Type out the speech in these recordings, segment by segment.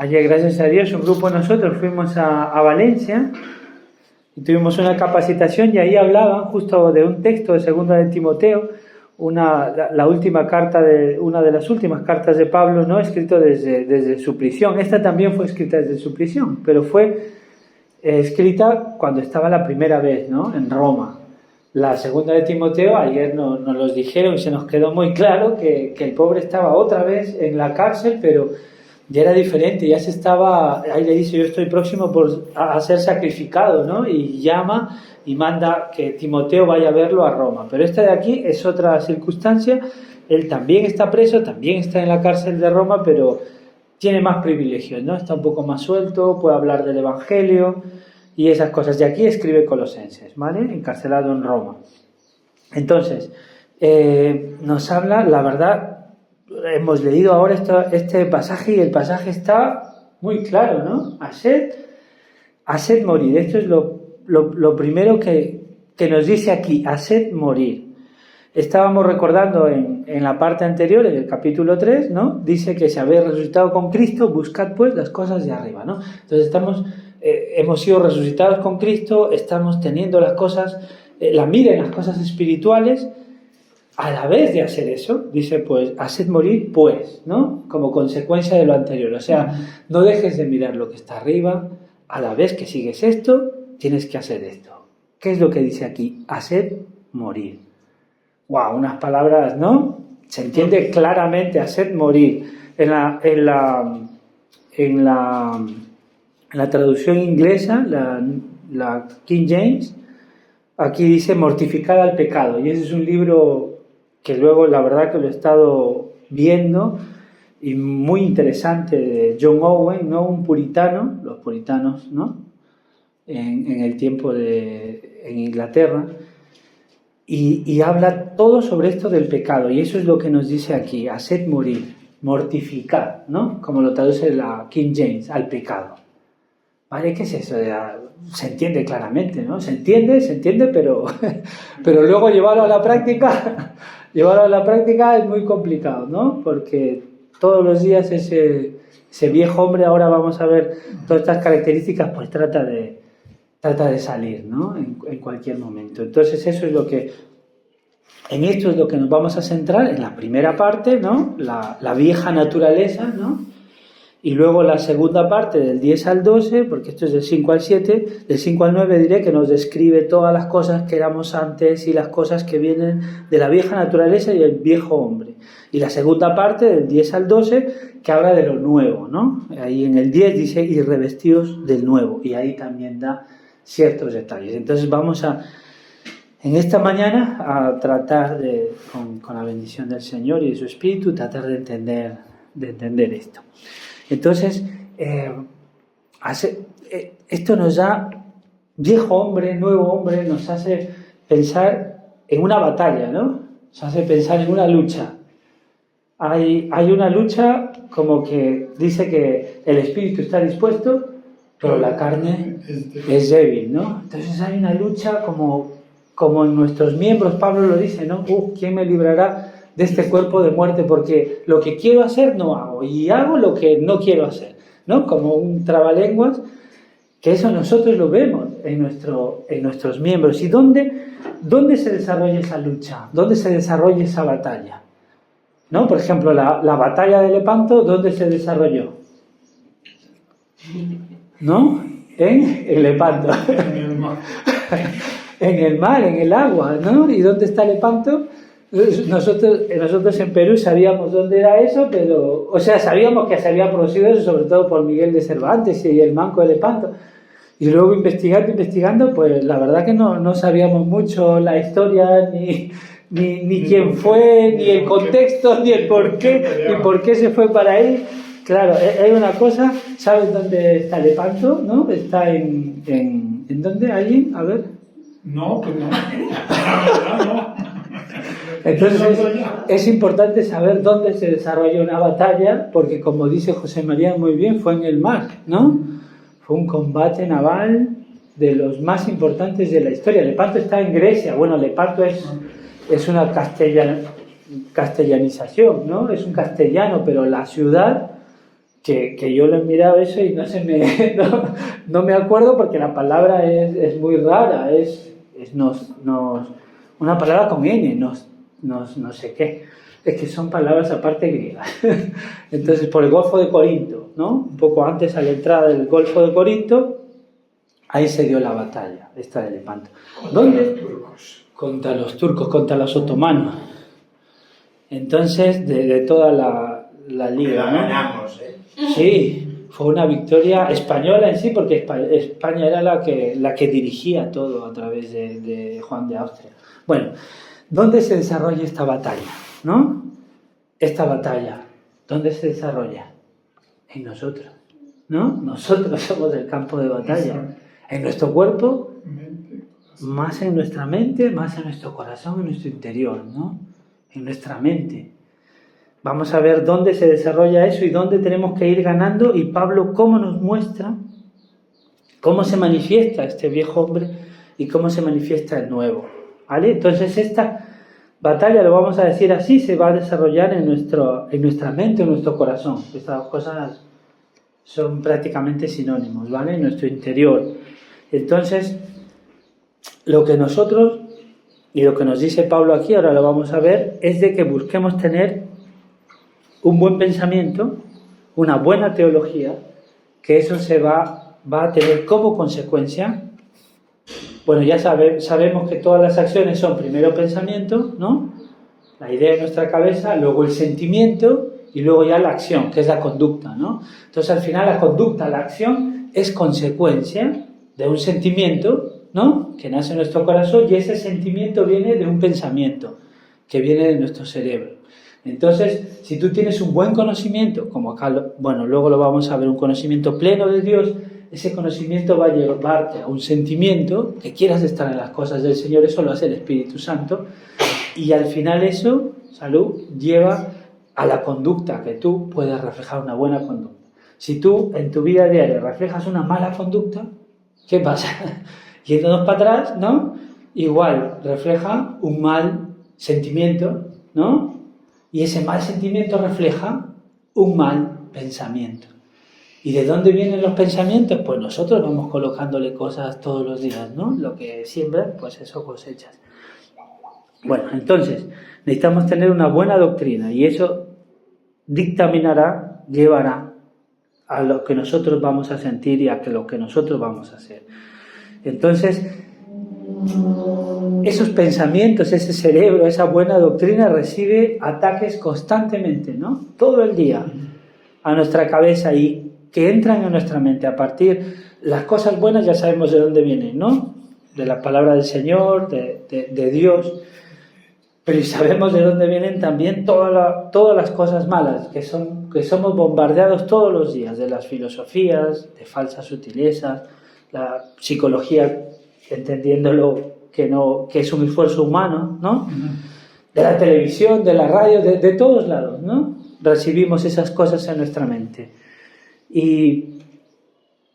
Ayer, gracias a Dios, un grupo de nosotros fuimos a Valencia y tuvimos una capacitación y ahí hablaban justo de un texto de Segunda de Timoteo, la última carta una de las últimas cartas de Pablo, ¿no? Escrito desde su prisión. Esta también fue escrita desde su prisión, pero fue escrita cuando estaba la primera vez, ¿no? En Roma. La Segunda de Timoteo, ayer nos los dijeron y se nos quedó muy claro que el pobre estaba otra vez en la cárcel, pero ya era diferente, ya se estaba, ahí le dice, yo estoy próximo a ser sacrificado, ¿no? Y llama y manda que Timoteo vaya a verlo a Roma. Pero esta de aquí es otra circunstancia, él también está preso, también está en la cárcel de Roma, pero tiene más privilegios, ¿no? Está un poco más suelto, puede hablar del Evangelio y esas cosas. Y aquí escribe Colosenses, ¿vale? Encarcelado en Roma. Entonces, nos habla, la verdad, hemos leído ahora este pasaje y el pasaje está muy claro, ¿no? Haced morir. Esto es lo primero que nos dice aquí, haced morir. Estábamos recordando en la parte anterior, en el capítulo 3, ¿no? Dice que si habéis resucitado con Cristo, buscad pues las cosas de arriba, ¿no? Entonces hemos sido resucitados con Cristo, estamos teniendo las cosas, la mira en las cosas espirituales. A la vez de hacer eso, dice, pues, haced morir, pues, ¿no? Como consecuencia de lo anterior. O sea, no dejes de mirar lo que está arriba, a la vez que sigues esto, tienes que hacer esto. ¿Qué es lo que dice aquí? Haced morir. ¡Wow! Unas palabras, ¿no? Se entiende claramente, haced morir. En la traducción inglesa, la King James, aquí dice mortificar al pecado. Y ese es un libro que luego la verdad que lo he estado viendo y muy interesante, de John Owen, ¿no? Un puritano, los puritanos, ¿no? En el tiempo en Inglaterra, y habla todo sobre esto del pecado, y eso es lo que nos dice aquí, haced morir, mortificar, ¿no? Como lo traduce la King James, al pecado. ¿Vale? ¿Qué es eso? Se entiende claramente, ¿no? Se entiende, pero luego llevarlo a la práctica es muy complicado, ¿no? Porque todos los días ese viejo hombre, ahora vamos a ver todas estas características, pues trata de salir, ¿no? En cualquier momento. Entonces en esto es lo que nos vamos a centrar en la primera parte, ¿no? La vieja naturaleza, ¿no? Y luego la segunda parte, del 10 al 12, porque esto es del 5 al 7, del 5 al 9 diré que nos describe todas las cosas que éramos antes y las cosas que vienen de la vieja naturaleza y el viejo hombre. Y la segunda parte, del 10 al 12, que habla de lo nuevo, ¿no? Ahí en el 10 dice, y revestidos del nuevo, y ahí también da ciertos detalles. Entonces vamos en esta mañana a tratar con la bendición del Señor y de su Espíritu, tratar de entender esto. Entonces, esto nos da, viejo hombre, nuevo hombre, nos hace pensar en una batalla, ¿no? Nos hace pensar en una lucha. Hay una lucha como que dice que el espíritu está dispuesto, pero la carne es débil, ¿no? Entonces hay una lucha como en nuestros miembros, Pablo lo dice, ¿no? ¿Quién me librará de este cuerpo de muerte? Porque lo que quiero hacer no hago, y hago lo que no quiero hacer, ¿no? Como un trabalenguas, que eso nosotros lo vemos en nuestros miembros. ¿Y dónde se desarrolla esa lucha? ¿Dónde se desarrolla esa batalla? ¿No? Por ejemplo, la batalla de Lepanto, ¿dónde se desarrolló? ¿No? En Lepanto. En el mar, en el agua, ¿no? ¿Y dónde está Lepanto? Nosotros en Perú sabíamos dónde era eso, sabíamos que se había producido eso, sobre todo por Miguel de Cervantes y el Manco de Lepanto. Y luego investigando, pues la verdad que no sabíamos mucho la historia, ni quién fue, ni el contexto, ni el por qué se fue para ahí. Claro, hay una cosa, ¿saben dónde está Lepanto? ¿No? Está ¿en dónde? ¿Alguien? A ver. No, pues no. La verdad, no. Entonces es importante saber dónde se desarrolló una batalla, porque como dice José María muy bien, fue en el mar, ¿no? Fue un combate naval de los más importantes de la historia. Lepanto está en Grecia. Bueno, Lepanto es una castellanización, ¿no? Es un castellano, pero la ciudad que yo lo he mirado eso y no me acuerdo porque la palabra es muy rara, una palabra con N, no sé qué. Es que son palabras aparte griegas. Entonces, por el Golfo de Corinto, ¿no? Un poco antes, a la entrada del Golfo de Corinto, ahí se dio la batalla, esta de Lepanto. ¿Dónde? Contra los turcos, contra los otomanos. Entonces, de toda la liga, ¿no? Ganamos, ¿eh? Sí, fue una victoria española en sí, porque España era la que dirigía todo a través de Juan de Austria. Bueno, ¿dónde se desarrolla esta batalla? ¿No? Esta batalla, ¿dónde se desarrolla? En nosotros, ¿no? Nosotros somos el campo de batalla. En nuestro cuerpo, más en nuestra mente, más en nuestro corazón, en nuestro interior, ¿no? En nuestra mente. Vamos a ver dónde se desarrolla eso y dónde tenemos que ir ganando. Y Pablo, cómo nos muestra, cómo se manifiesta este viejo hombre y cómo se manifiesta el nuevo. ¿Vale? Entonces esta batalla, lo vamos a decir así, se va a desarrollar en nuestra mente, en nuestro corazón. Estas cosas son prácticamente sinónimos, ¿vale? En nuestro interior. Entonces, lo que nosotros, y lo que nos dice Pablo aquí, ahora lo vamos a ver, es de que busquemos tener un buen pensamiento, una buena teología, que eso se va a tener como consecuencia. Bueno, ya sabemos que todas las acciones son primero pensamiento, ¿no? La idea de nuestra cabeza, luego el sentimiento y luego ya la acción, que es la conducta, ¿no? Entonces al final la conducta, la acción es consecuencia de un sentimiento, ¿no? Que nace en nuestro corazón y ese sentimiento viene de un pensamiento que viene de nuestro cerebro. Entonces, si tú tienes un buen conocimiento, como acá, luego lo vamos a ver, un conocimiento pleno de Dios, ese conocimiento va a llevarte a un sentimiento que quieras estar en las cosas del Señor, eso lo hace el Espíritu Santo, y al final eso, salud, lleva a la conducta, que tú puedas reflejar una buena conducta. Si tú en tu vida diaria reflejas una mala conducta, ¿qué pasa? Yéndonos para atrás, ¿no? Igual refleja un mal sentimiento, ¿no? Y ese mal sentimiento refleja un mal pensamiento. ¿Y de dónde vienen los pensamientos? Pues nosotros vamos colocándole cosas todos los días, ¿no? Lo que siembras, pues eso cosechas. Bueno, entonces, necesitamos tener una buena doctrina y eso dictaminará, llevará a lo que nosotros vamos a sentir y a lo que nosotros vamos a hacer. Entonces, esos pensamientos, ese cerebro, esa buena doctrina recibe ataques constantemente, ¿no? Todo el día a nuestra cabeza y que entran en nuestra mente. A partir, las cosas buenas ya sabemos de dónde vienen, ¿no? De la palabra del Señor, de Dios. Pero sabemos de dónde vienen también todas las cosas malas, que somos bombardeados todos los días, de las filosofías, de falsas sutilezas, la psicología, entendiéndolo que es un esfuerzo humano, ¿no? De la televisión, de la radio, de todos lados, ¿no? Recibimos esas cosas en nuestra mente. Y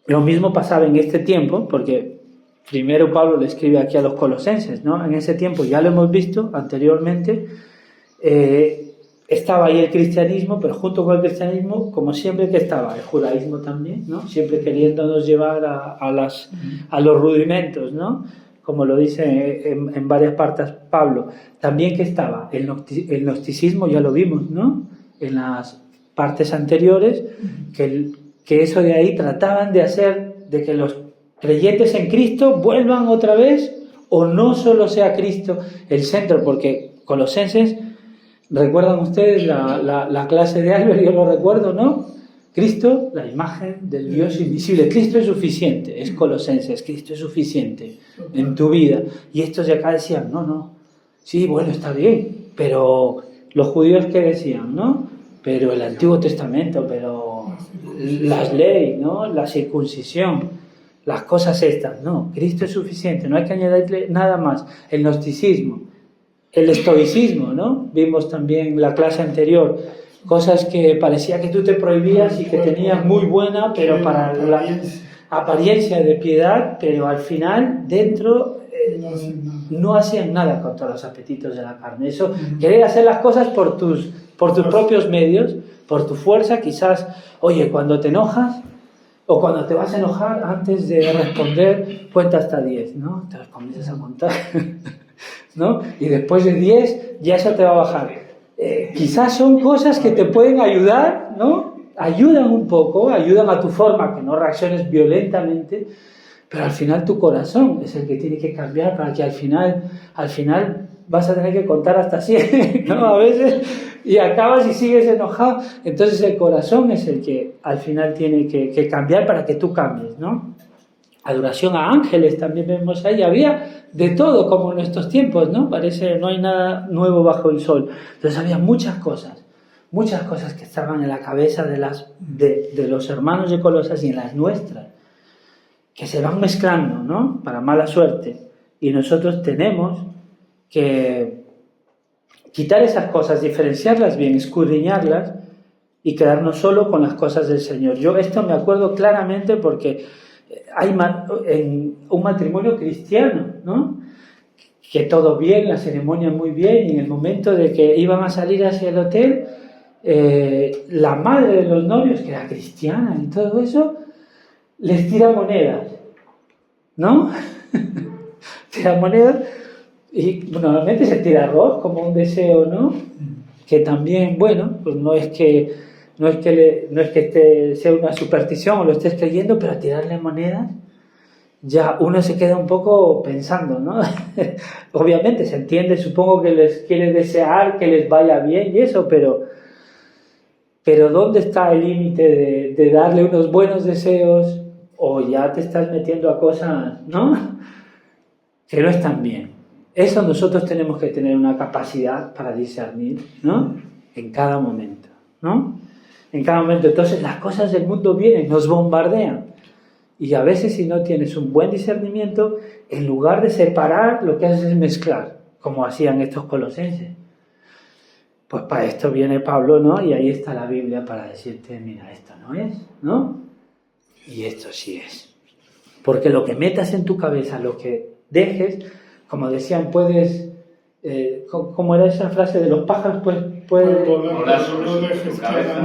lo mismo pasaba en este tiempo, porque primero Pablo le escribe aquí a los colosenses, ¿no? En ese tiempo, ya lo hemos visto anteriormente, estaba ahí el cristianismo, pero junto con el cristianismo, como siempre que estaba, el judaísmo también, ¿no? Siempre queriéndonos llevar a los rudimentos, ¿no? Como lo dice en varias partes Pablo. También que estaba el gnosticismo, ya lo vimos, ¿no? En las partes anteriores, que eso de ahí trataban de hacer de que los creyentes en Cristo vuelvan otra vez o no solo sea Cristo el centro, porque Colosenses, ¿recuerdan ustedes la clase de Albert? Yo lo recuerdo, ¿no? Cristo, la imagen del Dios invisible. Cristo es suficiente, es Colosenses, Cristo es suficiente en tu vida. Y estos de acá decían, no, sí, bueno, está bien, pero los judíos ¿qué decían, no? Pero el Antiguo Testamento, pero las leyes, ¿no? La circuncisión, las cosas estas, no, Cristo es suficiente, no hay que añadirle nada más. El gnosticismo, el estoicismo, ¿no? Vimos también la clase anterior, cosas que parecía que tú te prohibías y que tenías muy buena, pero para la apariencia de piedad, pero al final dentro no hacían nada contra los apetitos de la carne. Eso, querer hacer las cosas por tus propios medios, por tu fuerza, quizás, oye, cuando te enojas o cuando te vas a enojar, antes de responder, cuenta hasta 10, ¿no? Te comienzas a contar, ¿no? Y después de 10, ya eso te va a bajar. Quizás son cosas que te pueden ayudar, ¿no? Ayudan un poco, ayudan a tu forma, que no reacciones violentamente, pero al final tu corazón es el que tiene que cambiar para que al final vas a tener que contar hasta 100, ¿no? A veces, y acabas y sigues enojado. Entonces el corazón es el que al final tiene que cambiar para que tú cambies, ¿no? Adoración a ángeles también vemos ahí. Había de todo como en nuestros tiempos, ¿no? Parece no hay nada nuevo bajo el sol. Entonces había muchas cosas que estaban en la cabeza de los hermanos de Colosas y en las nuestras, que se van mezclando, ¿no? Para mala suerte. Y nosotros tenemos que quitar esas cosas, diferenciarlas bien, escudriñarlas y quedarnos solo con las cosas del Señor. Yo esto me acuerdo claramente porque hay en un matrimonio cristiano, ¿no? Que todo bien, la ceremonia muy bien, y en el momento de que iban a salir hacia el hotel, la madre de los novios, que era cristiana y todo eso, les tira monedas, ¿no? Tira monedas, y normalmente se tira arroz como un deseo, ¿no? Que también, bueno, pues no es que sea una superstición o lo estés creyendo, pero tirarle monedas, ya uno se queda un poco pensando, ¿no? Obviamente se entiende, supongo que les quiere desear que les vaya bien y eso, pero ¿dónde está el límite de darle unos buenos deseos o ya te estás metiendo a cosas, ¿no? Que no están bien? Eso nosotros tenemos que tener una capacidad para discernir, ¿no? En cada momento, ¿no? En cada momento. Entonces las cosas del mundo vienen, nos bombardean. Y a veces si no tienes un buen discernimiento, en lugar de separar, lo que haces es mezclar, como hacían estos colosenses. Pues para esto viene Pablo, ¿no? Y ahí está la Biblia para decirte, mira, esto no es, ¿no? Y esto sí es. Porque lo que metas en tu cabeza, lo que dejes, como decían, puedes... ¿cómo era esa frase de los pájaros?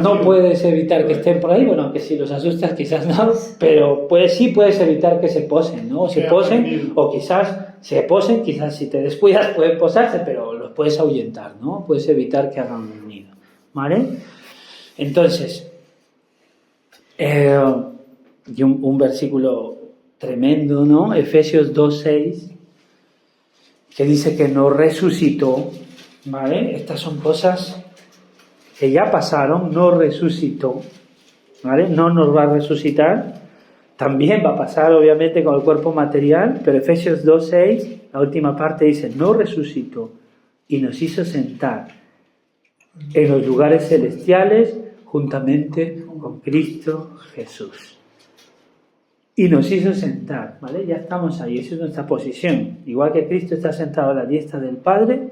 No puedes evitar que estén por ahí, bueno, aunque si los asustas quizás no, pero puedes evitar que se posen, ¿no? Se posen, o quizás se posen, quizás si te descuidas pueden posarse, pero los puedes ahuyentar, ¿no? Puedes evitar que hagan un nido, ¿vale? Entonces, y un versículo tremendo, ¿no? Efesios 2:6, que dice que nos resucitó, ¿vale? Estas son cosas que ya pasaron, nos resucitó, ¿vale? No nos va a resucitar, también va a pasar obviamente con el cuerpo material, pero Efesios 2:6, la última parte dice, nos resucitó y nos hizo sentar en los lugares celestiales juntamente con Cristo Jesús. Y nos hizo sentar, ¿vale? Ya estamos ahí, esa es nuestra posición. Igual que Cristo está sentado a la diestra del Padre,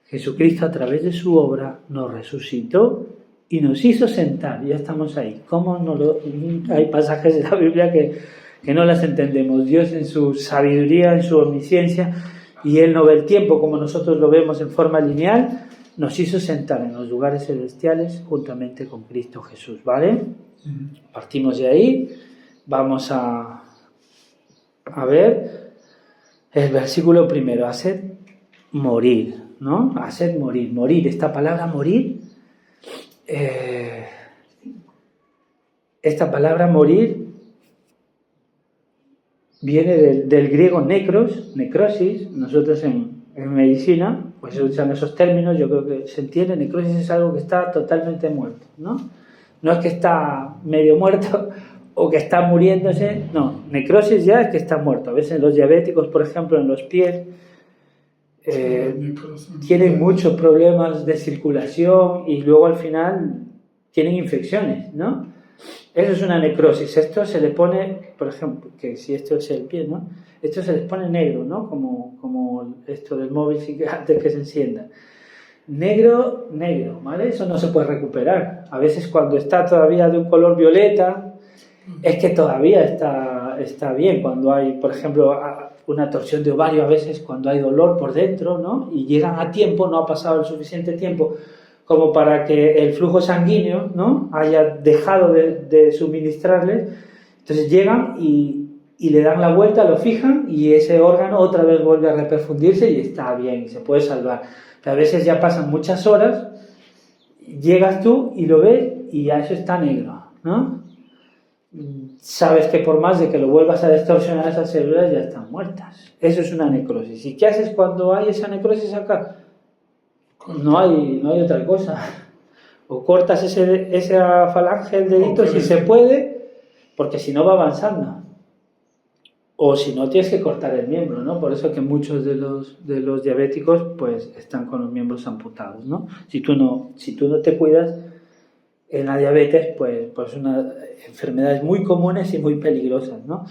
Jesucristo a través de su obra nos resucitó y nos hizo sentar, ya estamos ahí. Hay pasajes de la Biblia que no las entendemos. Dios en su sabiduría, en su omnisciencia, y Él no ve el tiempo como nosotros lo vemos en forma lineal, nos hizo sentar en los lugares celestiales juntamente con Cristo Jesús, ¿vale? Partimos de ahí. Vamos a ver el versículo primero, haced morir, ¿no? Haced morir. Esta palabra morir, viene del griego necrosis. Nosotros en medicina pues se usan esos términos, yo creo que se entiende. Necrosis es algo que está totalmente muerto, ¿no? No es que está medio muerto o que está muriéndose, no, necrosis ya es que está muerto. A veces los diabéticos, por ejemplo, en los pies tienen muchos problemas de circulación y luego al final tienen infecciones, ¿no? Eso es una necrosis. Esto se le pone, por ejemplo, que si esto es el pie, ¿no? Esto se les pone negro, ¿no? Como esto del móvil antes que se encienda. Negro, ¿vale? Eso no se puede recuperar. A veces cuando está todavía de un color violeta, es que todavía está bien. Cuando hay, por ejemplo, una torsión de ovario a veces cuando hay dolor por dentro, ¿no? Y llegan a tiempo, no ha pasado el suficiente tiempo como para que el flujo sanguíneo, ¿no?, haya dejado de suministrarles. Entonces llegan y le dan la vuelta, lo fijan y ese órgano otra vez vuelve a reperfundirse y está bien, y se puede salvar. Pero a veces ya pasan muchas horas, llegas tú y lo ves y ya eso está negro, ¿no? Sabes que por más de que lo vuelvas a distorsionar, esas células ya están muertas. Eso es una necrosis. ¿Y qué haces cuando hay esa necrosis acá? No hay otra cosa. O cortas esa falange del dedito si se puede, porque si no va avanzando. O si no, tienes que cortar el miembro, ¿no? Por eso que muchos de los diabéticos pues están con los miembros amputados, ¿no? Si tú no te cuidas, en la diabetes pues unas enfermedades muy comunes y muy peligrosas, ¿no?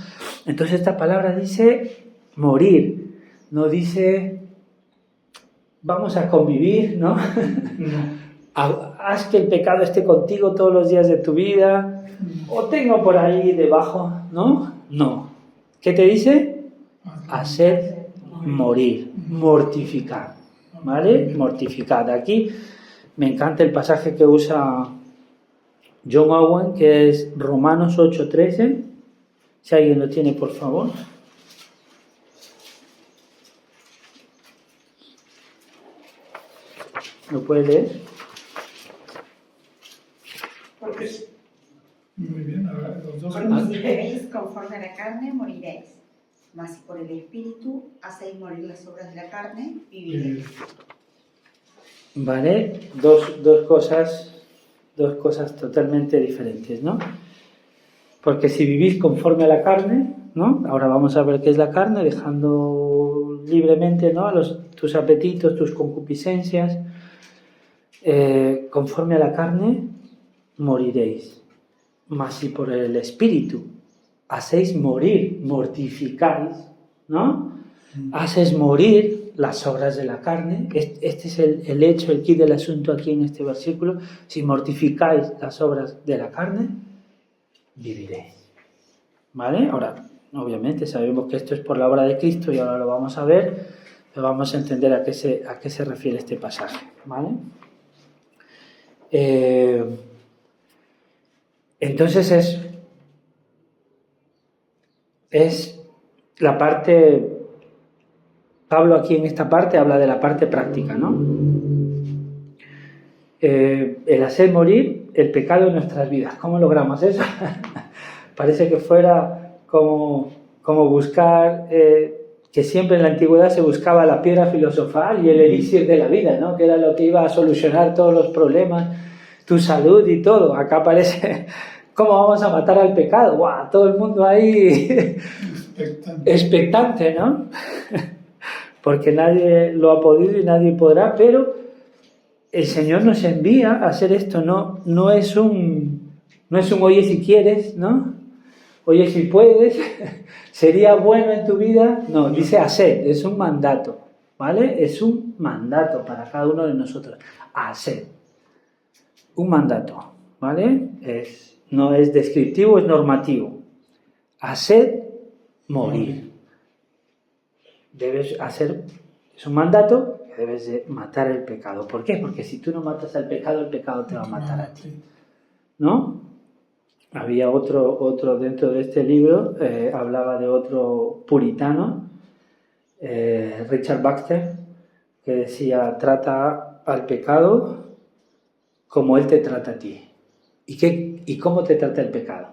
Entonces esta palabra dice morir, no dice vamos a convivir, ¿no? Haz que el pecado esté contigo todos los días de tu vida, o tengo por ahí debajo, ¿no? No. ¿Qué te dice? Hacer morir, mortificar, ¿vale? Mortificar. Aquí me encanta el pasaje que usa John Owen, que es Romanos 8:13. Si alguien lo tiene, por favor. ¿Lo puede leer? Muy bien, ahora los dos. Porque si vivís conforme a la carne, moriréis. Mas si por el Espíritu hacéis morir las obras de la carne, viviréis. Vale, dos cosas totalmente diferentes, ¿no? Porque si vivís conforme a la carne, ¿no? Ahora vamos a ver qué es la carne, dejando libremente, ¿no?, tus apetitos, tus concupiscencias. Conforme a la carne, moriréis. Mas si por el Espíritu hacéis morir, mortificáis, ¿no? Haces morir las obras de la carne. Este es el hecho, el quid del asunto aquí en este versículo. Si mortificáis las obras de la carne, viviréis. ¿Vale? Ahora, obviamente sabemos que esto es por la obra de Cristo y ahora lo vamos a ver, pero vamos a entender a qué se refiere este pasaje. ¿Vale? Entonces es la parte, Pablo aquí en esta parte habla de la parte práctica, ¿no? El hacer morir el pecado en nuestras vidas. ¿Cómo logramos eso? Parece que fuera como buscar, que siempre en la antigüedad se buscaba la piedra filosofal y el elixir de la vida, ¿no? Que era lo que iba a solucionar todos los problemas, tu salud y todo. Acá parece, ¿cómo vamos a matar al pecado? ¡Guau! Todo el mundo ahí expectante, ¿no? Porque nadie lo ha podido y nadie podrá, pero el Señor nos envía a hacer esto, no es un oye si quieres, ¿no? Oye si puedes, sería bueno en tu vida. No, dice hacer, es un mandato, ¿vale? Es un mandato para cada uno de nosotros, hacer. Un mandato, ¿vale? No es descriptivo, es normativo. Hacer morir. Debes hacer, es un mandato que debes de matar el pecado. ¿Por qué? Porque si tú no matas al pecado, el pecado te va a matar a ti, ¿no? Había otro dentro de este libro, hablaba de otro puritano, Richard Baxter, que decía, trata al pecado como él te trata a ti. ¿Y cómo te trata el pecado?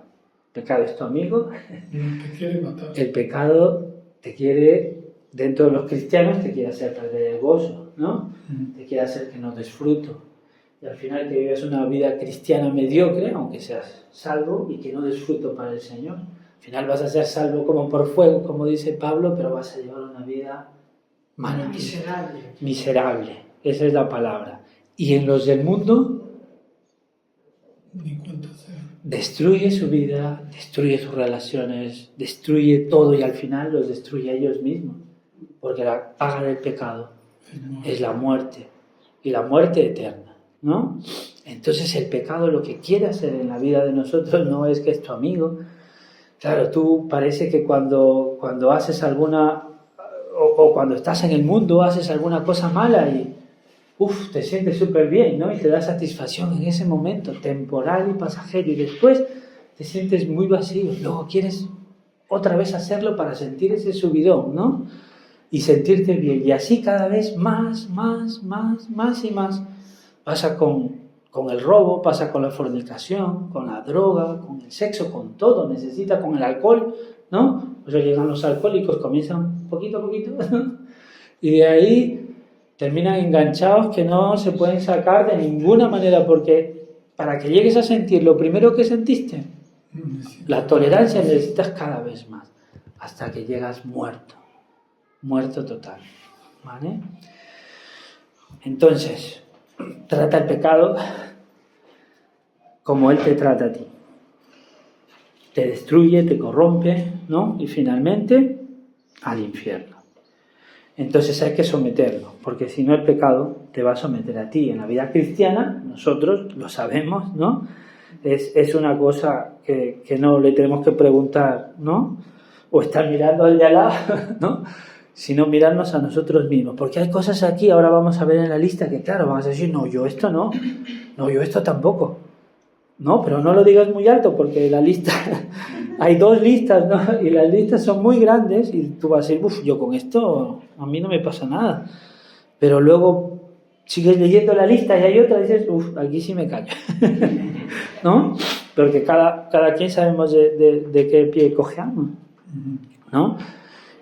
¿El pecado es tu amigo? Te quiere matar. El pecado te quiere, dentro de los cristianos, te quiere hacer perder el gozo, ¿no? Te quiere hacer que no disfruto. Y al final que vivas una vida cristiana mediocre, aunque seas salvo, y que no disfruto para el Señor. Al final vas a ser salvo como por fuego, como dice Pablo, pero vas a llevar una vida miserable. Esa es la palabra. Y en los del mundo, ni cuenta sea. Destruye su vida, destruye sus relaciones, destruye todo y al final los destruye a ellos mismos. Porque la paga del pecado es la muerte, y la muerte eterna, ¿no? Entonces el pecado lo que quiere hacer en la vida de nosotros no es que es tu amigo. Claro, tú parece que cuando haces alguna O cuando estás en el mundo haces alguna cosa mala y te sientes súper bien, ¿no? Y te da satisfacción en ese momento, temporal y pasajero, y después te sientes muy vacío, luego quieres otra vez hacerlo para sentir ese subidón, ¿no? Y sentirte bien, y así cada vez más y más. Pasa con el robo, pasa con la fornicación, con la droga, con el sexo, con todo, necesita con el alcohol, ¿no? Pues llegan los alcohólicos, comienzan poquito a poquito, ¿no? Y de ahí terminan enganchados que no se pueden sacar de ninguna manera, porque para que llegues a sentir lo primero que sentiste, la tolerancia necesitas cada vez más, hasta que llegas muerto total, ¿vale? Entonces, trata el pecado como él te trata a ti. Te destruye, te corrompe, ¿no? Y finalmente, al infierno. Entonces hay que someterlo, porque si no el pecado te va a someter a ti. En la vida cristiana, nosotros lo sabemos, ¿no? Es una cosa que no le tenemos que preguntar, ¿no? O estar mirando al de al lado, ¿no? Sino mirarnos a nosotros mismos. Porque hay cosas aquí, ahora vamos a ver en la lista, que claro, vamos a decir, no, yo esto no, yo esto tampoco. No, pero no lo digas muy alto, porque la lista, hay 2 listas, ¿no? Y las listas son muy grandes, y tú vas a decir, yo con esto, a mí no me pasa nada. Pero luego sigues leyendo la lista y hay otra y dices, aquí sí me callo. ¿No? Porque cada quien sabemos de qué pie cojeamos, ¿no?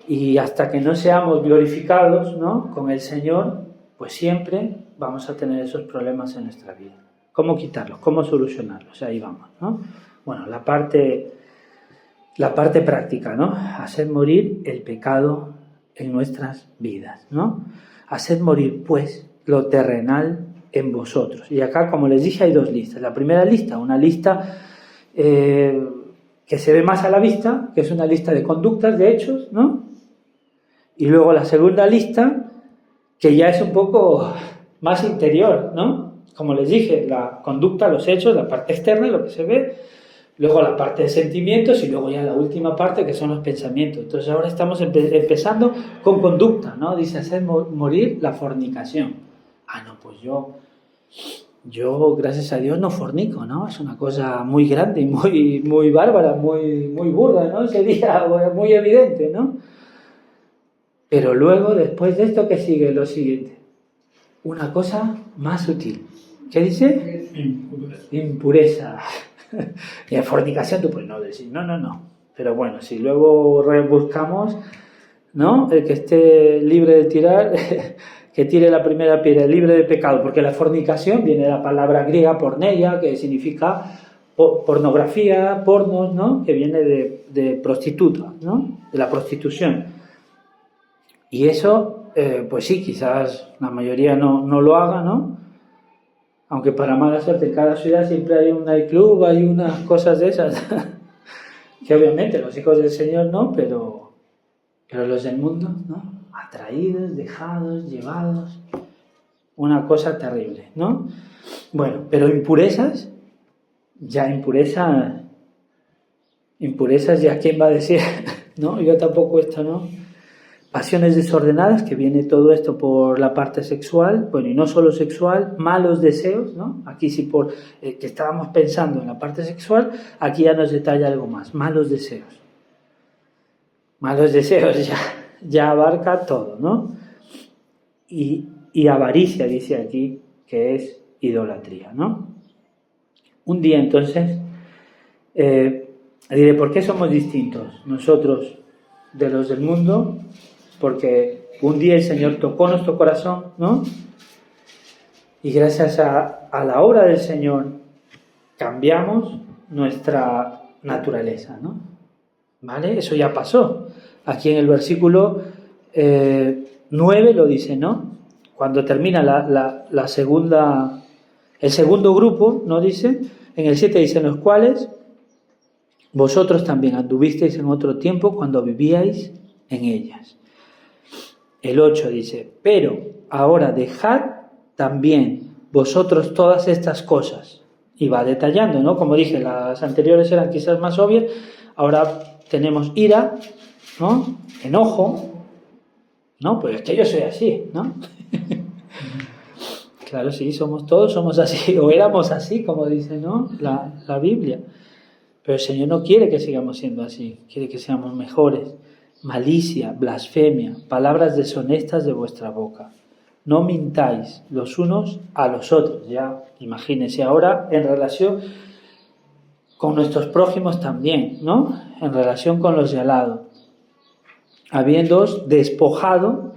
Y hasta que no seamos glorificados, ¿no?, con el Señor, pues siempre vamos a tener esos problemas en nuestra vida. ¿Cómo quitarlos? ¿Cómo solucionarlos? Ahí vamos, ¿no? Bueno, la parte práctica, ¿no? Hacer morir el pecado en nuestras vidas, ¿no? Hacer morir, pues, lo terrenal en vosotros. Y acá, como les dije, hay 2 listas. La primera lista, una lista que se ve más a la vista, que es una lista de conductas, de hechos, ¿no? Y luego la segunda lista, que ya es un poco más interior, ¿no? Como les dije, la conducta, los hechos, la parte externa, lo que se ve, luego la parte de sentimientos y luego ya la última parte, que son los pensamientos. Entonces ahora estamos empezando con conducta, ¿no? Dice hacer morir la fornicación. No, pues yo gracias a Dios no fornico, ¿no? Es una cosa muy grande y muy bárbara, muy burda, ¿no? Sería muy evidente, ¿no? Pero luego, después de esto, ¿qué sigue? Lo siguiente. Una cosa más sutil. ¿Qué dice? Impureza. Y en fornicación tú puedes no decir, no. Pero bueno, si luego rebuscamos, ¿no? El que esté libre de tirar, que tire la primera piedra, libre de pecado. Porque la fornicación viene de la palabra griega porneia, que significa pornografía, pornos, ¿no? Que viene de prostituta, ¿no? De la prostitución. Y eso, pues sí, quizás la mayoría no lo haga, ¿no? Aunque para mala suerte en cada ciudad siempre hay un nightclub, hay unas cosas de esas. Que obviamente los hijos del Señor no, pero los del mundo, ¿no? Atraídos, dejados, llevados. Una cosa terrible, ¿no? Bueno, pero impurezas, impurezas ya quién va a decir, ¿no? Yo tampoco esto, ¿no? Pasiones desordenadas, que viene todo esto por la parte sexual, bueno, y no solo sexual, malos deseos, ¿no? Aquí sí por que estábamos pensando en la parte sexual, aquí ya nos detalla algo más, malos deseos. Malos deseos ya abarca todo, ¿no? Y avaricia, dice aquí, que es idolatría, ¿no? Un día entonces, diré, ¿por qué somos distintos nosotros de los del mundo? Porque un día el Señor tocó nuestro corazón, ¿no? Y gracias a la obra del Señor cambiamos nuestra naturaleza, ¿no? ¿Vale? Eso ya pasó. Aquí en el versículo 9 lo dice, ¿no? Cuando termina el segundo grupo, ¿no? Dice, en el 7 dice, en los cuales vosotros también anduvisteis en otro tiempo cuando vivíais en ellas. El 8 dice, pero ahora dejad también vosotros todas estas cosas. Y va detallando, ¿no? Como dije, las anteriores eran quizás más obvias. Ahora tenemos ira, ¿no? Enojo, No, pues es que yo soy así, ¿no? Claro, sí, todos somos así, o éramos así, como dice, ¿no? La Biblia. Pero el Señor no quiere que sigamos siendo así, quiere que seamos mejores. Malicia, blasfemia, palabras deshonestas de vuestra boca. No mintáis los unos a los otros. Ya, imagínense ahora en relación con nuestros prójimos también, ¿no? En relación con los de al lado. Habiéndoos despojado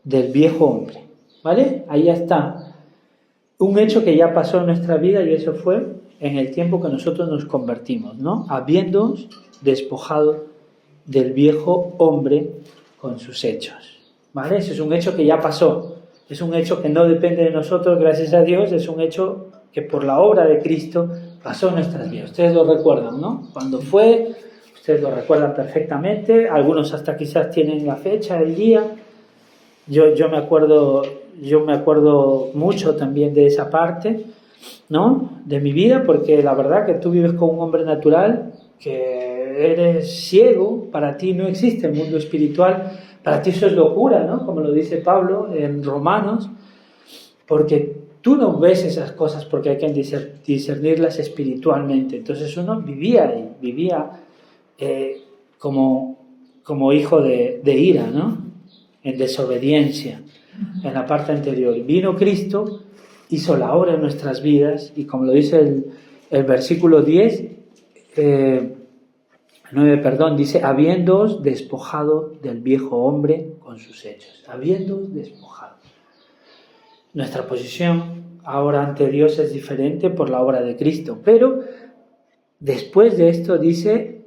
del viejo hombre. ¿Vale? Ahí ya está. Un hecho que ya pasó en nuestra vida y eso fue en el tiempo que nosotros nos convertimos, ¿no? Habiéndoos despojado del viejo hombre con sus hechos. ¿Vale? Eso es un hecho que ya pasó. Es un hecho que no depende de nosotros, gracias a Dios. Es un hecho que por la obra de Cristo pasó en nuestras vidas. Ustedes lo recuerdan, ¿no? Cuando fue, ustedes lo recuerdan perfectamente. Algunos hasta quizás tienen la fecha, el día. Yo me acuerdo mucho también de esa parte, ¿no? De mi vida, porque la verdad que tú vives con un hombre natural, que eres ciego, para ti no existe el mundo espiritual, para ti eso es locura, ¿no? Como lo dice Pablo en Romanos, porque tú no ves esas cosas porque hay que discernirlas espiritualmente. Entonces uno vivía ahí, como hijo de ira, ¿no? En desobediencia, en la parte anterior. Vino Cristo, hizo la obra en nuestras vidas, y como lo dice el versículo 9, dice, habiéndoos despojado del viejo hombre con sus hechos. Habiéndoos despojado. Nuestra posición ahora ante Dios es diferente por la obra de Cristo, pero después de esto dice,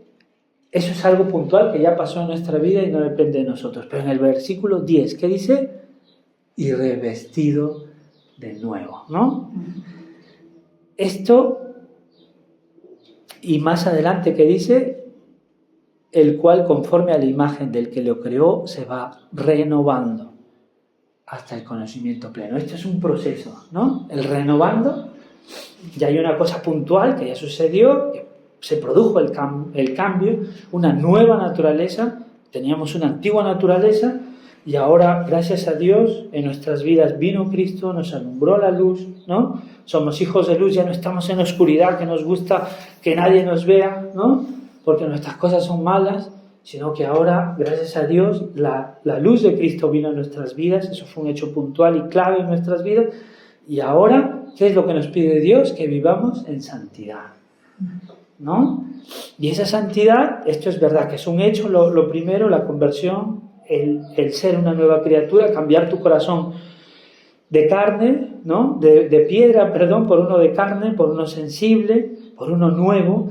eso es algo puntual que ya pasó en nuestra vida y no depende de nosotros. Pero en el versículo 10, ¿qué dice? Y revestido de nuevo, ¿no? Esto, y más adelante que dice, el cual conforme a la imagen del que lo creó se va renovando hasta el conocimiento pleno. Esto es un proceso, ¿no? El renovando, ya hay una cosa puntual que ya sucedió, que se produjo el cambio, una nueva naturaleza. Teníamos una antigua naturaleza y ahora, gracias a Dios, en nuestras vidas vino Cristo, nos alumbró la luz, ¿no? Somos hijos de luz, ya no estamos en oscuridad, que nos gusta que nadie nos vea, ¿no? Porque nuestras cosas son malas, sino que ahora, gracias a Dios, la luz de Cristo vino a nuestras vidas. Eso fue un hecho puntual y clave en nuestras vidas. Y ahora, ¿qué es lo que nos pide Dios? Que vivamos en santidad, ¿no? Y esa santidad, esto es verdad que es un hecho, lo primero, la conversión, el ser una nueva criatura, cambiar tu corazón de carne, ¿no? De piedra, por uno de carne, por uno sensible, por uno nuevo.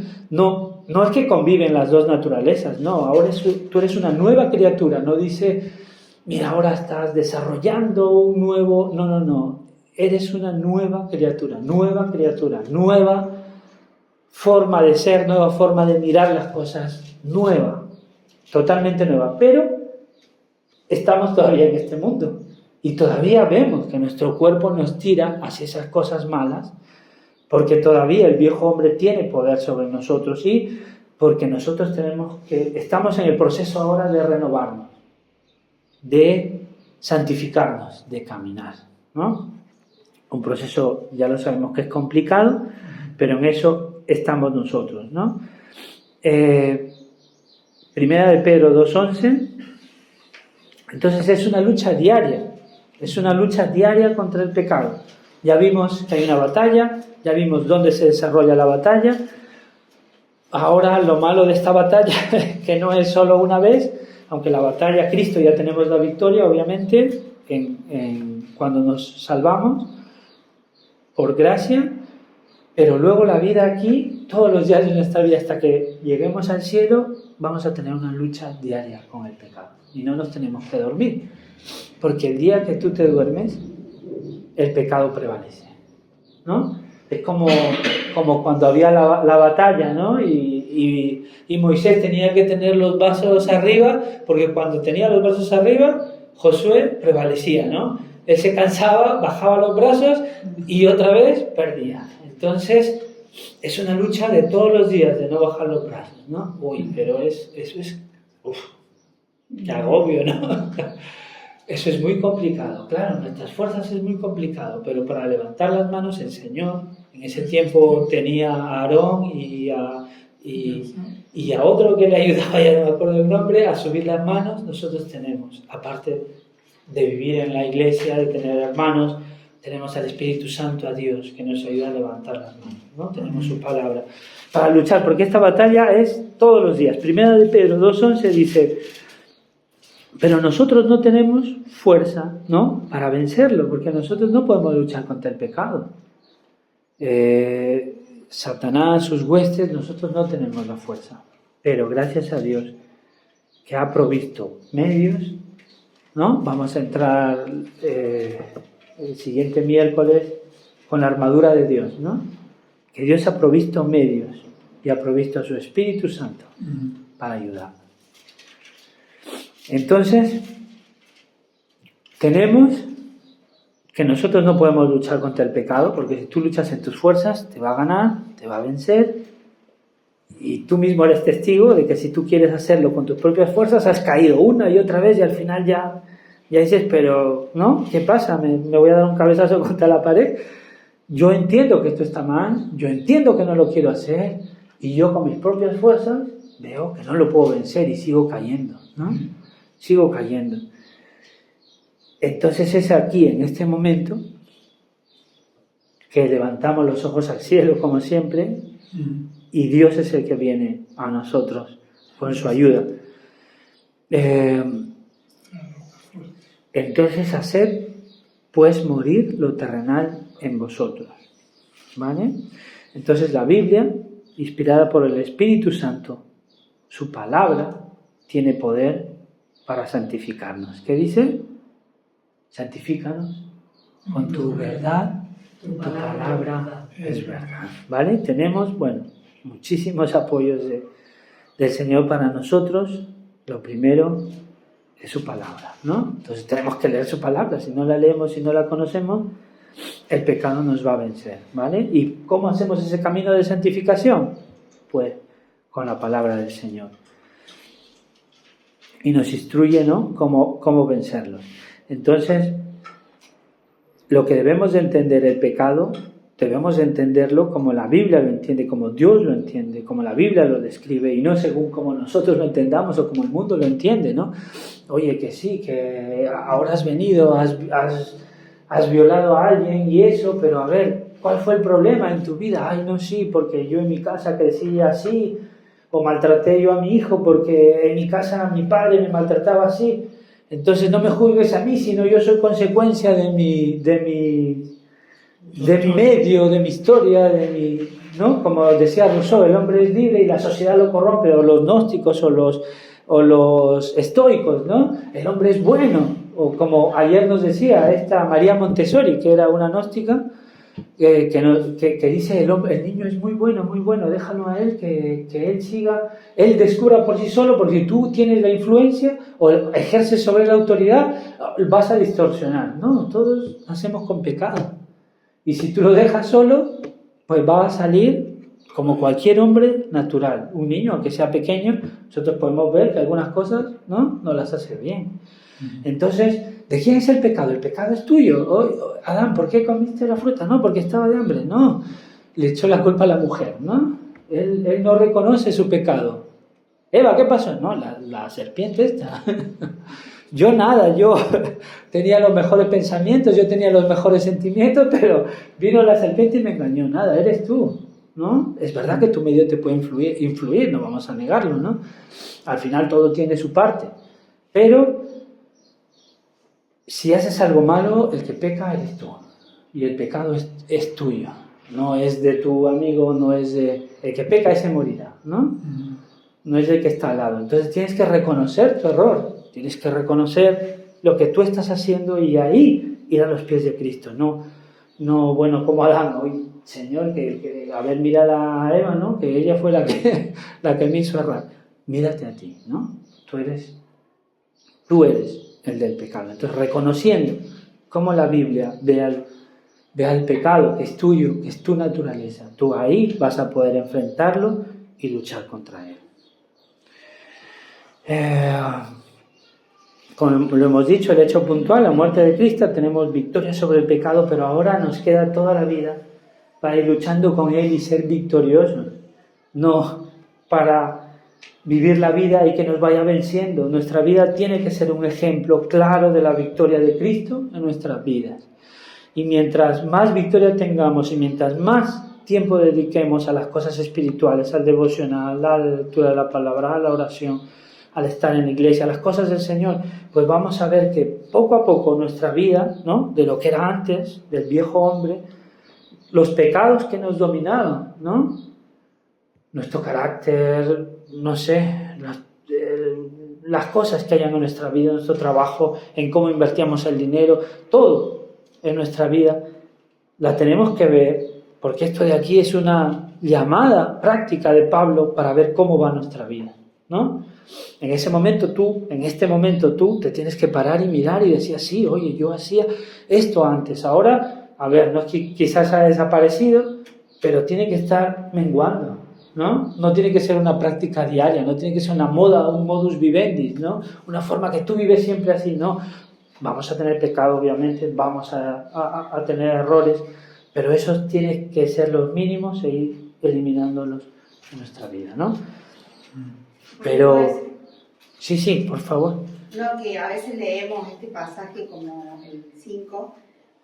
No es que conviven las dos naturalezas, no, ahora tú eres una nueva criatura, no dice, mira, ahora estás desarrollando un nuevo, no, eres una nueva criatura, nueva forma de ser, nueva forma de mirar las cosas, nueva, totalmente nueva, pero estamos todavía en este mundo y todavía vemos que nuestro cuerpo nos tira hacia esas cosas malas, porque todavía el viejo hombre tiene poder sobre nosotros y porque nosotros estamos en el proceso ahora de renovarnos, de santificarnos, de caminar, ¿no? Un proceso, ya lo sabemos que es complicado, pero en eso estamos nosotros, ¿no? Primera de Pedro 2:11. Entonces es una lucha diaria contra el pecado. Ya vimos que hay una batalla, ya vimos dónde se desarrolla la batalla. Ahora lo malo de esta batalla que no es solo una vez, aunque la batalla Cristo ya tenemos la victoria, obviamente, cuando nos salvamos por gracia, pero luego la vida aquí, todos los días de nuestra vida hasta que lleguemos al cielo, vamos a tener una lucha diaria con el pecado y no nos tenemos que dormir, porque el día que tú te duermes, el pecado prevalece, ¿no? Es como cuando había la batalla, ¿no? Y Moisés tenía que tener los brazos arriba, porque cuando tenía los brazos arriba, Josué prevalecía, ¿no? Él se cansaba, bajaba los brazos y otra vez perdía. Entonces, es una lucha de todos los días de no bajar los brazos, ¿no? Uy, pero eso es... Qué agobio, ¿no? Eso es muy complicado, claro, nuestras fuerzas es muy complicado, pero para levantar las manos el Señor, en ese tiempo tenía a Aarón y a otro que le ayudaba, ya no me acuerdo el nombre, a subir las manos. Nosotros tenemos, aparte de vivir en la iglesia, de tener hermanos, tenemos al Espíritu Santo, a Dios, que nos ayuda a levantar las manos, ¿no? Tenemos su palabra para luchar, porque esta batalla es todos los días. Primera de Pedro 2:11 dice: pero nosotros no tenemos fuerza, ¿no?, para vencerlo, porque nosotros no podemos luchar contra el pecado. Satanás, sus huestes, nosotros no tenemos la fuerza. Pero gracias a Dios que ha provisto medios, ¿no? Vamos a entrar el siguiente miércoles con la armadura de Dios, ¿no? Que Dios ha provisto medios y ha provisto a su Espíritu Santo para ayudar. Entonces, tenemos que nosotros no podemos luchar contra el pecado, porque si tú luchas en tus fuerzas, te va a ganar, te va a vencer, y tú mismo eres testigo de que si tú quieres hacerlo con tus propias fuerzas, has caído una y otra vez y al final ya dices, pero, ¿no? ¿Qué pasa? ¿Me voy a dar un cabezazo contra la pared? Yo entiendo que esto está mal, yo entiendo que no lo quiero hacer, y yo con mis propias fuerzas veo que no lo puedo vencer y sigo cayendo, ¿no? Sigo cayendo. Entonces es aquí, en este momento, que levantamos los ojos al cielo, como siempre, y Dios es el que viene a nosotros con su ayuda. Entonces, haced pues morir lo terrenal en vosotros, ¿vale? Entonces la Biblia, inspirada por el Espíritu Santo, su palabra, tiene poder para santificarnos. ¿Qué dice? Santifícanos con tu verdad, tu palabra es verdad. ¿Vale? Tenemos, bueno, muchísimos apoyos del Señor para nosotros. Lo primero es su palabra, ¿no? Entonces tenemos que leer su palabra. Si no la leemos, si no la conocemos, el pecado nos va a vencer, ¿vale? ¿Y cómo hacemos ese camino de santificación? Pues con la palabra del Señor. Y nos instruye, ¿no?, cómo vencerlo. Entonces, lo que debemos de entender el pecado, debemos de entenderlo como la Biblia lo entiende, como Dios lo entiende, como la Biblia lo describe, y no según como nosotros lo entendamos o como el mundo lo entiende, ¿no? Oye, que sí, que ahora has venido, has violado a alguien y eso, pero a ver, ¿cuál fue el problema en tu vida? Ay, no, sí, porque yo en mi casa crecí así, o maltraté yo a mi hijo porque en mi casa mi padre me maltrataba así. Entonces no me juzgues a mí, sino yo soy consecuencia de mi medio, de mi historia, ¿no? Como decía Rousseau, el hombre es libre y la sociedad lo corrompe, o los gnósticos o los estoicos, ¿no? El hombre es bueno, o como ayer nos decía esta María Montessori, que era una gnóstica, que dice el niño es muy bueno, déjalo a él, que él siga, él descubra por sí solo, porque si tú tienes la influencia o ejerces sobre la autoridad, vas a distorsionar. No, todos nacemos con pecado, y si tú lo dejas solo, pues va a salir como cualquier hombre natural. Un niño, aunque sea pequeño, nosotros podemos ver que algunas cosas no las hace bien. Entonces, ¿de quién es el pecado? El pecado es tuyo. Adán, ¿por qué comiste la fruta? No, porque estaba de hambre. No, le echó la culpa a la mujer, ¿no? Él no reconoce su pecado. Eva, ¿qué pasó? No, la serpiente esta. Yo tenía los mejores pensamientos, yo tenía los mejores sentimientos, pero vino la serpiente y me engañó. Nada, eres tú, ¿no? Es verdad que tu medio te puede influir, no vamos a negarlo, ¿no? Al final todo tiene su parte. Pero si haces algo malo, el que peca eres tú. Y el pecado es tuyo. No es de tu amigo, no es de... El que peca ese morirá, ¿no? No es el que está al lado. Entonces tienes que reconocer tu error. Tienes que reconocer lo que tú estás haciendo y ahí ir a los pies de Cristo. No, bueno, como Adán, hoy, Señor, a ver, mira a Eva, ¿no? Que ella fue la que me hizo errar. Mírate a ti, ¿no? Tú eres el del pecado. Entonces, reconociendo cómo la Biblia ve al pecado, que es tuyo, que es tu naturaleza, tú ahí vas a poder enfrentarlo y luchar contra él. como lo hemos dicho, el hecho puntual, la muerte de Cristo, tenemos victoria sobre el pecado, pero ahora nos queda toda la vida para ir luchando con Él y ser victoriosos, no para vivir la vida y que nos vaya venciendo. Nuestra vida tiene que ser un ejemplo claro de la victoria de Cristo en nuestras vidas. Y mientras más victoria tengamos y mientras más tiempo dediquemos a las cosas espirituales, al devocional, a la lectura de la palabra, a la oración, al estar en la iglesia, a las cosas del Señor, pues vamos a ver que poco a poco nuestra vida, ¿no?, de lo que era antes, del viejo hombre, los pecados que nos dominaban, ¿no?, nuestro carácter, no sé, las cosas que hayan en nuestra vida, nuestro trabajo, en cómo invertíamos el dinero, todo en nuestra vida, la tenemos que ver, porque esto de aquí es una llamada práctica de Pablo para ver cómo va nuestra vida, ¿no? En este momento tú te tienes que parar y mirar y decir, sí, oye, yo hacía esto antes, ahora, a ver, no es que quizás ha desaparecido, pero tiene que estar menguando, ¿no? No tiene que ser una práctica diaria, no tiene que ser una moda, un modus vivendi, ¿no? Una forma que tú vives siempre así, ¿no? Vamos a tener pecado, obviamente, vamos a tener errores, pero esos tienen que ser los mínimos e ir eliminándolos en nuestra vida, ¿no? Pero, sí, por favor. No, que a veces leemos este pasaje como el 5,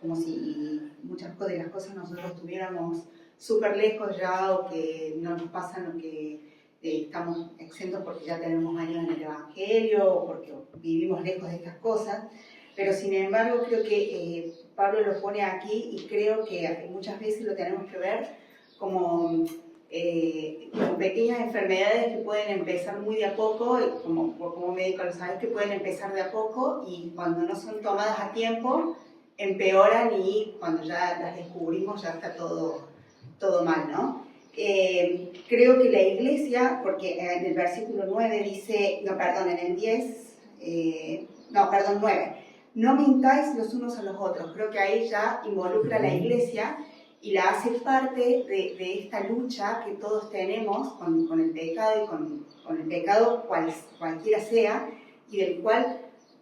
como si muchas de las cosas nosotros estuviéramos súper lejos ya, o que no nos pasan, o que estamos exentos porque ya tenemos años en el Evangelio, o porque vivimos lejos de estas cosas. Pero sin embargo creo que Pablo lo pone aquí, y creo que muchas veces lo tenemos que ver como pequeñas enfermedades que pueden empezar muy de a poco, como médico lo sabes, que pueden empezar de a poco, y cuando no son tomadas a tiempo empeoran, y cuando ya las descubrimos ya está todo mal, ¿no? Creo que la iglesia, porque en el versículo 9 dice, en el 10, 9, no mintáis los unos a los otros. Creo que ahí ya involucra a la iglesia y la hace parte de esta lucha que todos tenemos con el pecado, y con el pecado cualquiera sea, y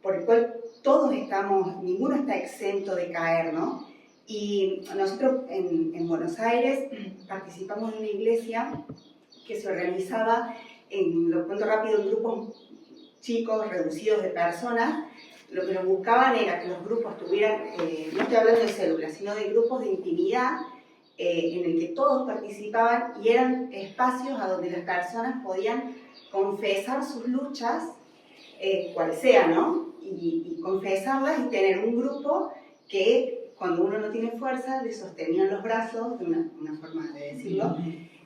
por el cual todos ninguno está exento de caer, ¿no? Y nosotros en Buenos Aires participamos en una iglesia que se organizaba, lo cuento rápido, en grupos chicos, reducidos de personas. Lo que nos buscaban era que los grupos tuvieran, no estoy hablando de células, sino de grupos de intimidad en el que todos participaban, y eran espacios a donde las personas podían confesar sus luchas, cual sea, ¿no? Y confesarlas, y tener un grupo que cuando uno no tiene fuerza le sostenían los brazos, de una forma de decirlo,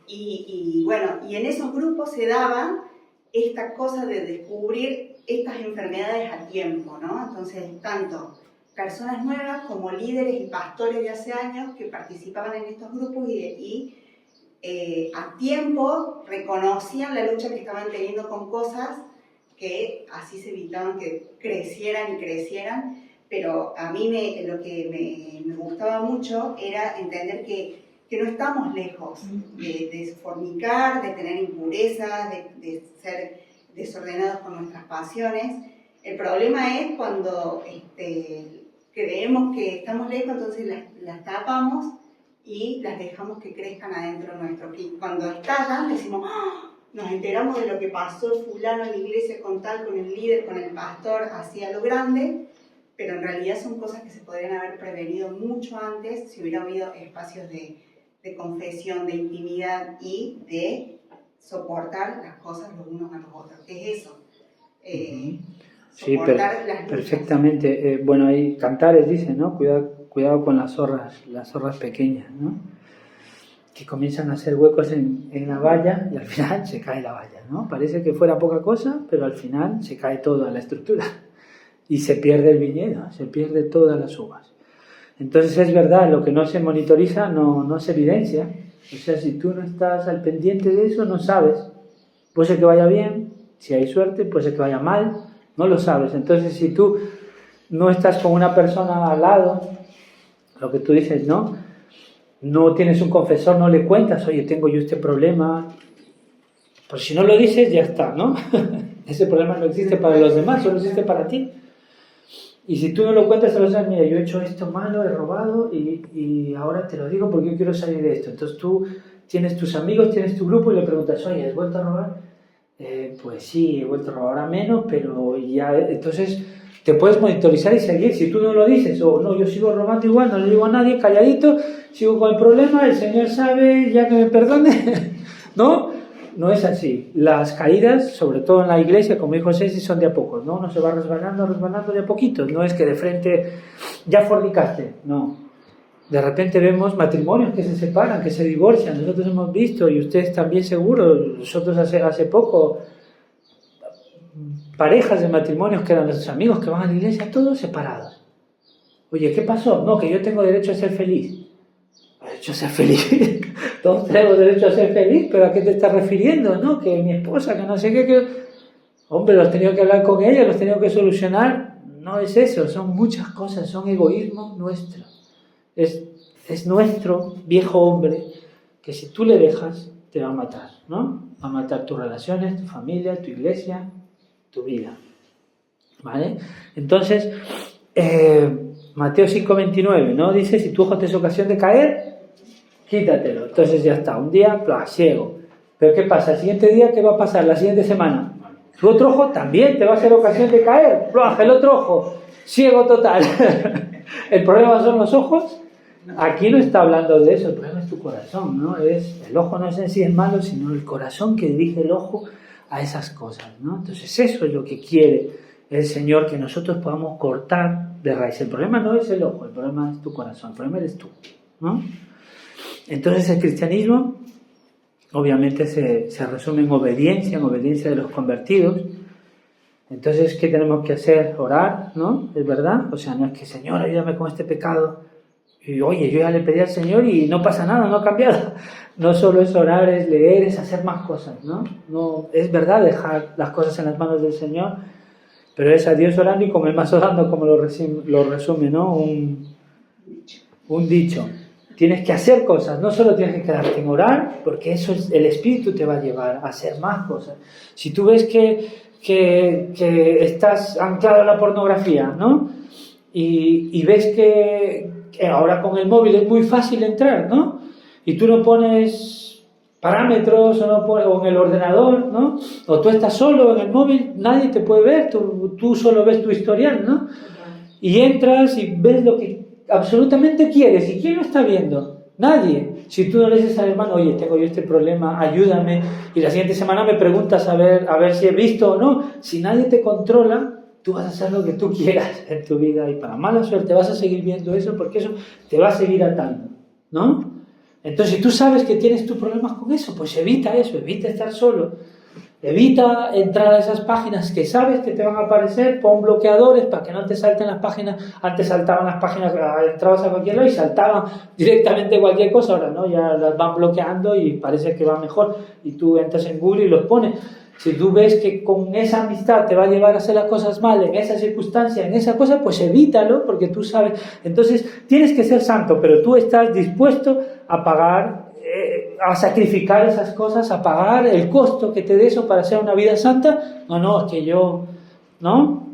y en esos grupos se daba esta cosa de descubrir estas enfermedades a tiempo, ¿no? Entonces, tanto personas nuevas como líderes y pastores de hace años que participaban en estos grupos y a tiempo reconocían la lucha que estaban teniendo con cosas, que así se evitaban que crecieran y crecieran. Pero a mí lo que me gustaba mucho era entender que no estamos lejos de fornicar, de tener impurezas, de ser desordenados con nuestras pasiones. El problema es cuando creemos que estamos lejos, entonces las tapamos y las dejamos que crezcan adentro nuestro. Y cuando estallan decimos, ¡oh! Nos enteramos de lo que pasó fulano en la iglesia con el líder, con el pastor, así a lo grande, pero en realidad son cosas que se podrían haber prevenido mucho antes si hubiera habido espacios de confesión, de intimidad y de soportar las cosas los unos a los otros. ¿Qué es eso? Sí, perfectamente. Bueno, ahí Cantares dice, ¿no? Cuidado con las zorras pequeñas, ¿no? Que comienzan a hacer huecos en la valla y al final se cae la valla, ¿no? Parece que fuera poca cosa, pero al final se cae toda la estructura y se pierde el viñedo, se pierde todas las uvas. Entonces es verdad, lo que no se monitoriza no se evidencia. O sea, si tú no estás al pendiente de eso, no sabes. Puede ser que vaya bien, si hay suerte, puede ser que vaya mal, no lo sabes. Entonces si tú no estás con una persona al lado, lo que tú dices, no tienes un confesor, no le cuentas, oye, tengo yo este problema. Pues si no lo dices, ya está, ¿no? Ese problema no existe para los demás, solo existe para ti. Y si tú no lo cuentas a los demás, mira, yo he hecho esto malo, he robado y ahora te lo digo porque yo quiero salir de esto. Entonces tú tienes tus amigos, tienes tu grupo y le preguntas, oye, ¿has vuelto a robar? Pues sí, he vuelto a robar ahora menos, pero ya... Entonces te puedes monitorizar y seguir. Si tú no lo dices, o no, yo sigo robando igual, no le digo a nadie, calladito, sigo con el problema, el Señor sabe, ya que me perdone, ¿no? No es así. Las caídas, sobre todo en la iglesia, como dijo Ceci, son de a pocos, ¿no? Uno se va resbalando de a poquitos. No es que de frente ya fornicaste, no. De repente vemos matrimonios que se separan, que se divorcian. Nosotros hemos visto, y ustedes también seguro, nosotros hace poco, parejas de matrimonios que eran nuestros amigos que van a la iglesia, todos separados. Oye, ¿qué pasó? No, que yo tengo derecho a ser feliz. Derecho a ser feliz. Todos tenemos derecho a ser feliz, pero ¿a qué te estás refiriendo? ¿No? Que mi esposa, que no sé qué, que... Hombre, los he tenido que hablar con ella, los he tenido que solucionar. No es eso, son muchas cosas, son egoísmo nuestro. Es nuestro viejo hombre que si tú le dejas, te va a matar, ¿no? Va a matar tus relaciones, tu familia, tu iglesia, tu vida. ¿Vale? Entonces, Mateo 5:29, ¿no? Dice, si tu ojo te es ocasión de caer, quítatelo. Entonces ya está, un día, ciego. Pero ¿qué pasa? El siguiente día, ¿qué va a pasar? La siguiente semana. Tu otro ojo también te va a ser ocasión de caer. El otro ojo, ciego total. ¿El problema son los ojos? Aquí no está hablando de eso, el problema es tu corazón, ¿no? El ojo no es en sí el malo, sino el corazón que dirige el ojo a esas cosas, ¿no? Entonces eso es lo que quiere el Señor, que nosotros podamos cortar de raíz. El problema no es el ojo, el problema es tu corazón, el problema eres tú, ¿no? Entonces el cristianismo obviamente se resume en obediencia de los convertidos. Entonces, ¿qué tenemos que hacer? Orar, ¿no? Es verdad, o sea, no es que Señor, ayúdame con este pecado. Y oye, yo ya le pedí al Señor y no pasa nada, no ha cambiado. No solo es orar, es leer, es hacer más cosas, ¿no? No es verdad dejar las cosas en las manos del Señor, pero es a Dios orando y como el más orando, como lo resume, ¿no? Un dicho. Tienes que hacer cosas, no solo tienes que quedarte en orar, porque eso es, el Espíritu te va a llevar a hacer más cosas. Si tú ves que estás anclado a la pornografía, ¿no? Y ves que ahora con el móvil es muy fácil entrar, ¿no? Y tú no pones parámetros o en el ordenador, ¿no? O tú estás solo en el móvil, nadie te puede ver, tú solo ves tu historial, ¿no? Y entras y ves lo que absolutamente quieres. ¿Y quién lo está viendo? Nadie. Si tú no le dices al hermano, oye, tengo yo este problema, ayúdame, y la siguiente semana me preguntas a ver si he visto o no, si nadie te controla, tú vas a hacer lo que tú quieras en tu vida y para mala suerte vas a seguir viendo eso porque eso te va a seguir atando, ¿no? Entonces, si tú sabes que tienes tus problemas con eso, pues evita eso, evita estar solo, evita entrar a esas páginas que sabes que te van a aparecer, pon bloqueadores para que no te salten las páginas. Antes saltaban las páginas, entrabas a cualquier lado y saltaban directamente cualquier cosa, ahora no, ya las van bloqueando y parece que va mejor y tú entras en Google y los pones. Si tú ves que con esa amistad te va a llevar a hacer las cosas mal, en esa circunstancia, en esa cosa, pues evítalo, porque tú sabes. Entonces, tienes que ser santo, pero tú estás dispuesto a pagar, a sacrificar esas cosas, a pagar el costo que te dé eso para hacer una vida santa. No, es que yo, ¿no?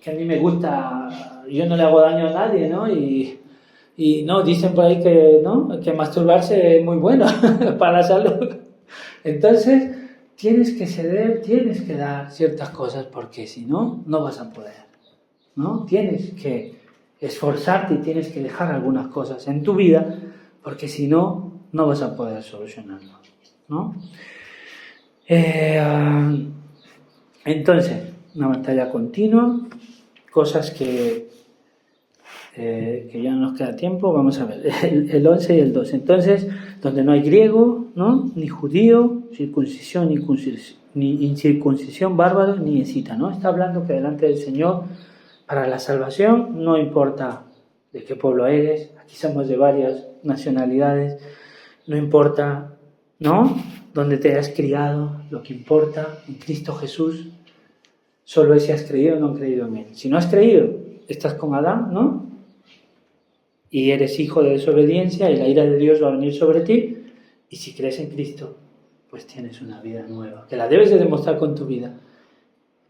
Que a mí me gusta, yo no le hago daño a nadie, ¿no? Y no, dicen por ahí que, ¿no? Que masturbarse es muy bueno para la salud. Entonces, tienes que ceder, tienes que dar ciertas cosas porque si no, no vas a poder, ¿no? Tienes que esforzarte y tienes que dejar algunas cosas en tu vida porque si no, no vas a poder solucionarlo, ¿no? Entonces, una batalla continua, cosas que ya no nos queda tiempo, vamos a ver, el 11 y el 12. Entonces, donde no hay griego, ¿no? Ni judío, circuncisión, ni incircuncisión, bárbaro, ni escita, ¿no? Está hablando que delante del Señor, para la salvación, no importa de qué pueblo eres, aquí somos de varias nacionalidades, no importa, ¿no? Donde te hayas criado, lo que importa en Cristo Jesús, solo es si has creído o no has creído en Él. Si no has creído, estás con Adán, ¿no? Y eres hijo de desobediencia y la ira de Dios va a venir sobre ti. Y si crees en Cristo, pues tienes una vida nueva, que la debes de demostrar con tu vida.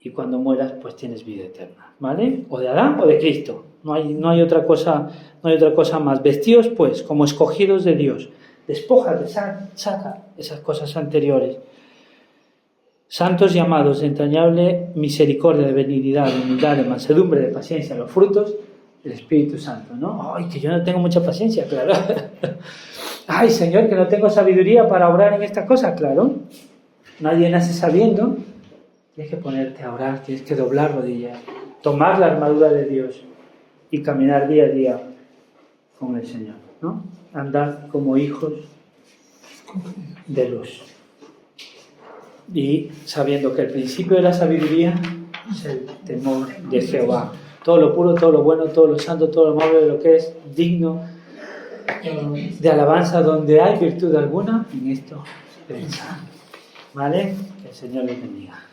y cuando mueras pues tienes vida eterna, ¿vale? O de Adán o de Cristo, no hay otra cosa más. Vestidos pues como escogidos de Dios, despójate, saca esas cosas anteriores. Santos y amados, de entrañable misericordia, de benignidad, de humildad, de mansedumbre, de paciencia, los frutos del Espíritu Santo, ¿no? Ay, que yo no tengo mucha paciencia, claro. Ay, Señor, que no tengo sabiduría para orar en estas cosas, claro. Nadie nace sabiendo. Tienes que ponerte a orar, tienes que doblar rodillas, tomar la armadura de Dios y caminar día a día con el Señor, ¿no? Andar como hijos de luz. Y sabiendo que el principio de la sabiduría es el temor de Jehová. Todo lo puro, todo lo bueno, todo lo santo, todo lo amable, lo que es digno de alabanza, donde hay virtud alguna, en esto pensar. ¿Vale? Que el Señor les bendiga.